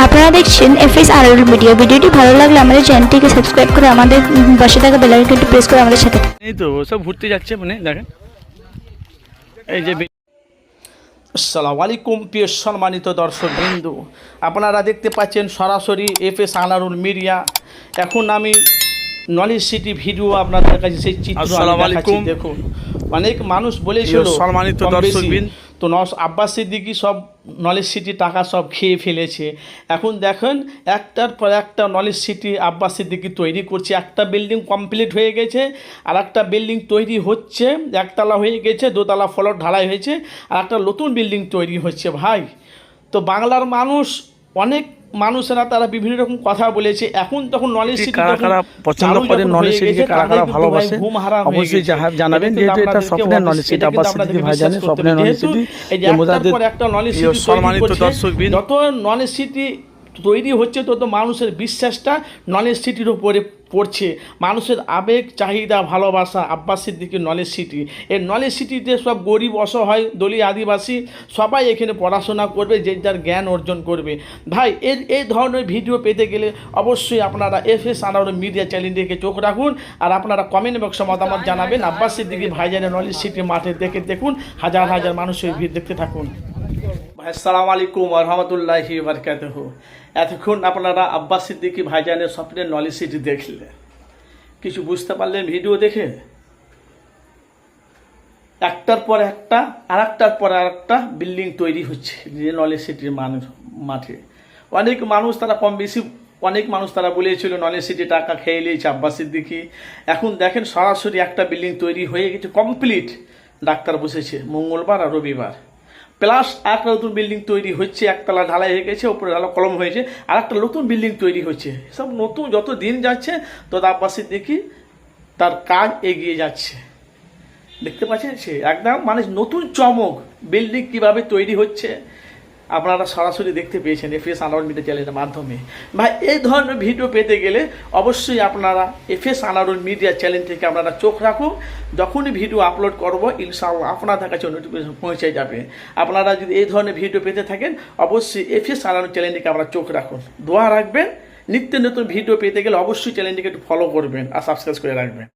আপনারা দেখছেন FS RL media. ভিডিওটি ভালো লাগলে আমাদের চ্যানেলটিকে সাবস্ক্রাইব করে আমাদের পাশে থাকা বেল আইকনটি প্রেস করে আমাদের সাথে এই তো সব ঘুরতে যাচ্ছে মানে দেখেন এই যে। আসসালামু আলাইকুম প্রিয় সম্মানিত দর্শক বিন্দু, আপনারা দেখতে পাচ্ছেন সরাসরি এফএস আনারুল মিডিয়া। এখন আমি নলেজ সিটি ভিডিও আপনাদের কাছে সেই চিত্র দেখুন। অনেক মানুষ বলেছিল সম্মানিত দর্শকবৃন্দ তো আব্বাস সিদ্দিকী সব নলেজ সিটি টাকা সব খেয়ে ফেলেছে। এখন দেখেন একটার পর একটা নলেজ সিটি আব্বাস সিদ্দিকী তৈরি করছে। একটা বিল্ডিং কমপ্লিট হয়ে গেছে, আর একটা বিল্ডিং তৈরি হচ্ছে, একতলা হয়ে গেছে, দোতলা ফ্লোর ঢালাই হয়েছে, আর একটা নতুন বিল্ডিং তৈরি হচ্ছে। ভাই তো বাংলার মানুষ অনেক মানুষেরা তারা বিভিন্ন রকম কথা বলেছে। এখন তখন নলেজ সিটি পছন্দ করে, নলেজ সিটি কারা ভালোবাসে অবশ্যই জানাবেন, যেহেতু এটা স্বপ্নের নলেজ সিটি আব্বাস সিদ্দিকী ভাইজানের স্বপ্নের নলেজ সিটি। একটা নলেজ সিটি সম্মানিত দর্শকবৃন্দ, যত নলেজ সিটি তৈরি হচ্ছে তত মানুষের বিশ্বাসটা নলেজ সিটির উপরে পড়ছে। মানুষের আবেগ চাহিদা ভালোবাসা আব্বাস সিদ্দিকীর নলেজ সিটি। এই নলেজ সিটিতে সব গরিব অসহায় দলীয় আদিবাসী সবাই এখানে পড়াশোনা করবে, যে যার জ্ঞান অর্জন করবে। ভাই এই ধরনের ভিডিও পেতে গেলে অবশ্যই আপনারা এফএস আনারুল মিডিয়া চ্যানেলটিকে চোখ রাখুন, আর আপনারা কমেন্ট বক্সে মতামত জানাবেন। আব্বাস সিদ্দিকী ভাইজানের নলেজ সিটি মাঠে দেখুন, হাজার হাজার মানুষের ভিড় দেখতে থাকুন। আসসালামু আলাইকুম ওয়া রাহমাতুল্লাহি ওয়া বারাকাতুহু। এতক্ষণ আপনারা আব্বাস সিদ্দিকী ভাইজানের স্বপ্নের নলেজ সিটি দেখলেন, কিছু বুঝতে পারলেন ভিডিও দেখে? একটার পর একটা আর একটার পর আর একটা বিল্ডিং তৈরি হচ্ছে যে নলেজ সিটির মাঠে। অনেক মানুষ তারা কম বেশি অনেক মানুষ তারা বলেছিল নলেজ সিটি টাকা খেয়ে নিয়েছে আব্বাস সিদ্দিকী। এখন দেখেন সরাসরি একটা বিল্ডিং তৈরি হয়ে গেছে কমপ্লিট। ডাক্তার বসেছে মঙ্গলবার আর রবিবার, প্লাস একটা নতুন বিল্ডিং তৈরি হচ্ছে, একতলা ঢালাই হয়ে গেছে, উপরে ঢালা কলম হয়েছে, আর একটা নতুন বিল্ডিং তৈরি হচ্ছে। সব নতুন, যত দিন যাচ্ছে তত আব্বাস সিদ্দিকী তার কাজ এগিয়ে যাচ্ছে। দেখতে পাচ্ছেন সে একদম মানে নতুন চমক বিল্ডিং কীভাবে তৈরি হচ্ছে আপনারা সরাসরি দেখতে পেয়েছেন এফএস আনারুল মিডিয়া চ্যানেলের মাধ্যমে। ভাই এই ধরনের ভিডিও পেতে গেলে অবশ্যই আপনারা এফএস আনারুল মিডিয়া চ্যানেল থেকে আপনারা চোখ রাখুন। যখনই ভিডিও আপলোড করব ইনশাআল্লাহ আপনাদের কাছে নোটিফিকেশন পৌঁছে যাবে। আপনারা যদি এই ধরনের ভিডিও পেতে থাকেন অবশ্যই এফএস আনারুল চ্যানেলটিকে আপনারা চোখ রাখুন, দোয়া রাখবেন। নিত্য নতুন ভিডিও পেতে গেলে অবশ্যই চ্যানেলটিকে একটু ফলো করবেন আর সাবস্ক্রাইব করে রাখবেন।